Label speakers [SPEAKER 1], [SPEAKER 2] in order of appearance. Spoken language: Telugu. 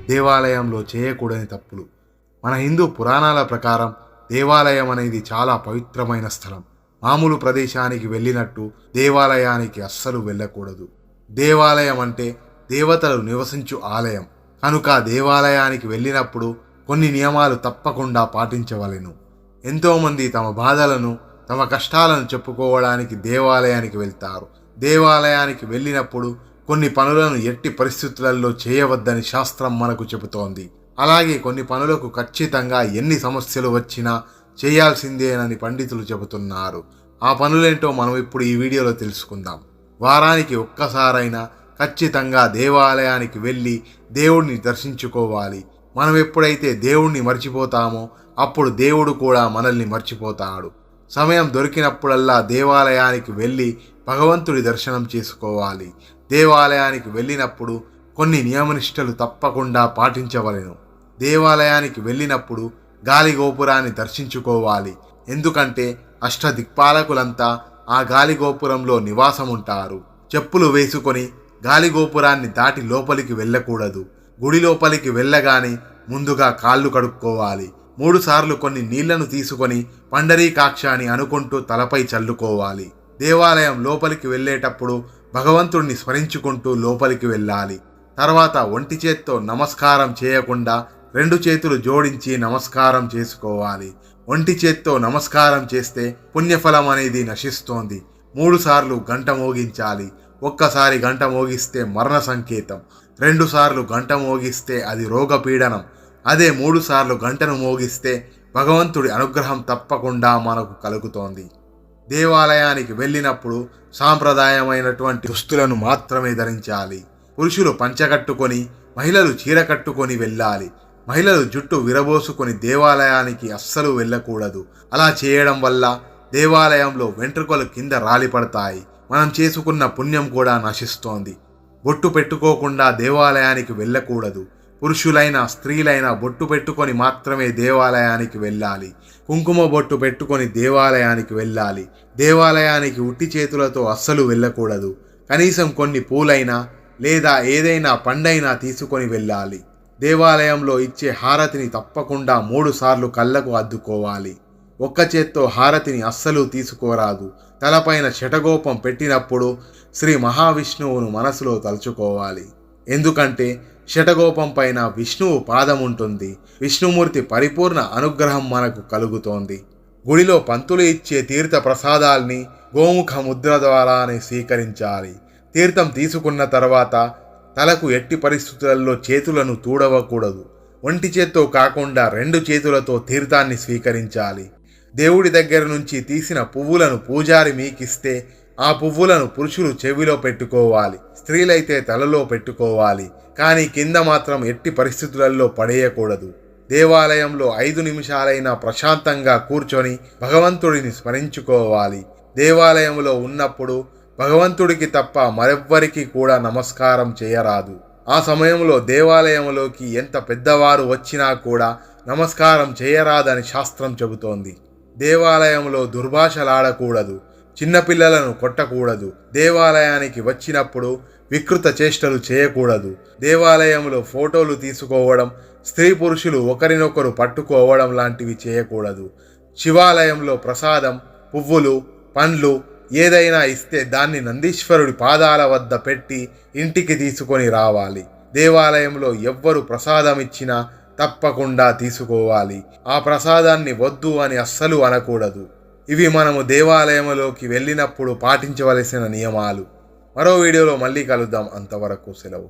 [SPEAKER 1] దేవాలయంలో చేయకూడని తప్పులు. మన హిందూ పురాణాల ప్రకారం దేవాలయం అనేది చాలా పవిత్రమైన స్థలం. మామూలు ప్రదేశానికి వెళ్ళినట్టు దేవాలయానికి అస్సలు వెళ్ళకూడదు. దేవాలయం అంటే దేవతలు నివసించు ఆలయం కనుక దేవాలయానికి వెళ్ళినప్పుడు కొన్ని నియమాలు తప్పకుండా పాటించవలెను. ఎంతోమంది తమ బాధలను, తమ కష్టాలను చెప్పుకోవడానికి దేవాలయానికి వెళ్తారు. దేవాలయానికి వెళ్ళినప్పుడు కొన్ని పనులను ఎట్టి పరిస్థితులలో చేయవద్దని శాస్త్రం మనకు చెబుతోంది. అలాగే కొన్ని పనులకు ఖచ్చితంగా ఎన్ని సమస్యలు వచ్చినా చేయాల్సిందేనని పండితులు చెబుతున్నారు. ఆ పనులేంటో మనం ఇప్పుడు ఈ వీడియోలో తెలుసుకుందాం. వారానికి ఒక్కసారైనా ఖచ్చితంగా దేవాలయానికి వెళ్ళి దేవుడిని దర్శించుకోవాలి. మనం ఎప్పుడైతే దేవుణ్ణి మర్చిపోతామో అప్పుడు దేవుడు కూడా మనల్ని మర్చిపోతాడు. సమయం దొరికినప్పుడల్లా దేవాలయానికి వెళ్ళి భగవంతుడి దర్శనం చేసుకోవాలి. దేవాలయానికి వెళ్ళినప్పుడు కొన్ని నియమనిష్టలు తప్పకుండా పాటించవలెను. దేవాలయానికి వెళ్ళినప్పుడు గాలి గోపురాన్ని దర్శించుకోవాలి. ఎందుకంటే అష్టదిక్పాలకులంతా ఆ గాలి గోపురంలో నివాసం ఉంటారు. చెప్పులు వేసుకొని గాలి గోపురాన్ని దాటి లోపలికి వెళ్ళకూడదు. గుడి లోపలికి వెళ్ళగానే ముందుగా కాళ్ళు కడుక్కోవాలి. 3 సార్లు కొన్ని నీళ్లను తీసుకొని పండరీకాక్షాన్ని అనుకుంటూ తలపై చల్లుకోవాలి. దేవాలయం లోపలికి వెళ్ళేటప్పుడు భగవంతుడిని స్మరించుకుంటూ లోపలికి వెళ్ళాలి. తర్వాత ఒంటి చేత్తో నమస్కారం చేయకుండా 2 చేతులు జోడించి నమస్కారం చేసుకోవాలి. ఒంటి చేత్తో నమస్కారం చేస్తే పుణ్యఫలం అనేది నశిస్తోంది. 3 సార్లు గంట మోగించాలి. ఒక్కసారి గంట మోగిస్తే మరణ సంకేతం, 2 సార్లు గంట మోగిస్తే అది రోగపీడనం, అదే 3 సార్లు గంటను మోగిస్తే భగవంతుడి అనుగ్రహం తప్పకుండా మనకు కలుగుతోంది. దేవాలయానికి వెళ్ళినప్పుడు సాంప్రదాయమైనటువంటి దుస్తులను మాత్రమే ధరించాలి. పురుషులు పంచకట్టుకొని, మహిళలు చీర కట్టుకొని వెళ్ళాలి. మహిళలు జుట్టు విరబోసుకొని దేవాలయానికి అస్సలు వెళ్ళకూడదు. అలా చేయడం వల్ల దేవాలయంలో వెంట్రుకలు కింద రాలిపడతాయి. మనం చేసుకున్న పుణ్యం కూడా నశిస్తోంది. బొట్టు పెట్టుకోకుండా దేవాలయానికి వెళ్ళకూడదు. పురుషులైనా స్త్రీలైనా బొట్టు పెట్టుకొని మాత్రమే దేవాలయానికి వెళ్ళాలి. కుంకుమ బొట్టు పెట్టుకొని దేవాలయానికి వెళ్ళాలి. దేవాలయానికి ఉట్టి చేతులతో అస్సలు వెళ్ళకూడదు. కనీసం కొన్ని పూలైనా లేదా ఏదైనా పండైనా తీసుకొని వెళ్ళాలి. దేవాలయంలో ఇచ్చే హారతిని తప్పకుండా 3 సార్లు కళ్ళకు అద్దుకోవాలి. ఒక్క చేత్తో హారతిని అస్సలు తీసుకోరాదు. తలపైన శటగోపం పెట్టినప్పుడు శ్రీ మహావిష్ణువును మనసులో తలుచుకోవాలి. ఎందుకంటే శటగోపం పైన విష్ణువు పాదం ఉంటుంది. విష్ణుమూర్తి పరిపూర్ణ అనుగ్రహం మనకు కలుగుతోంది. గుడిలో పంతులు ఇచ్చే తీర్థ ప్రసాదాల్ని గోముఖ ముద్ర ద్వారానే స్వీకరించాలి. తీర్థం తీసుకున్న తర్వాత తలకు ఎట్టి పరిస్థితులలో చేతులను తూడవకూడదు. ఒంటి చేత్తో కాకుండా 2 చేతులతో తీర్థాన్ని స్వీకరించాలి. దేవుడి దగ్గర నుంచి తీసిన పువ్వులను పూజారి మీకిస్తే ఆ పువ్వులను పురుషులు చెవిలో పెట్టుకోవాలి. స్త్రీలైతే తలలో పెట్టుకోవాలి. కానీ కింద మాత్రం ఎట్టి పరిస్థితులలో పడేయకూడదు. దేవాలయంలో 5 నిమిషాలైనా ప్రశాంతంగా కూర్చొని భగవంతుడిని స్మరించుకోవాలి. దేవాలయంలో ఉన్నప్పుడు భగవంతుడికి తప్ప మరెవ్వరికి కూడా నమస్కారం చేయరాదు. ఆ సమయంలో దేవాలయంలోకి ఎంత పెద్దవారు వచ్చినా కూడా నమస్కారం చేయరాదని శాస్త్రం చెబుతోంది. దేవాలయంలో దుర్భాషలాడకూడదు. చిన్నపిల్లలను కొట్టకూడదు. దేవాలయానికి వచ్చినప్పుడు వికృత చేష్టలు చేయకూడదు. దేవాలయంలో ఫోటోలు తీసుకోవడం, స్త్రీ పురుషులు ఒకరినొకరు పట్టుకోవడం లాంటివి చేయకూడదు. శివాలయంలో ప్రసాదం, పువ్వులు, పండ్లు ఏదైనా ఇస్తే దాన్ని నందీశ్వరుడి పాదాల వద్ద పెట్టి ఇంటికి తీసుకొని రావాలి. దేవాలయంలో ఎవ్వరు ప్రసాదం ఇచ్చినా తప్పకుండా తీసుకోవాలి. ఆ ప్రసాదాన్ని వద్దు అని అస్సలు అనకూడదు. ఇవి మనము దేవాలయంలోకి వెళ్ళినప్పుడు పాటించవలసిన నియమాలు. మరో వీడియోలో మళ్ళీ కలుద్దాం. అంతవరకు సెలవు.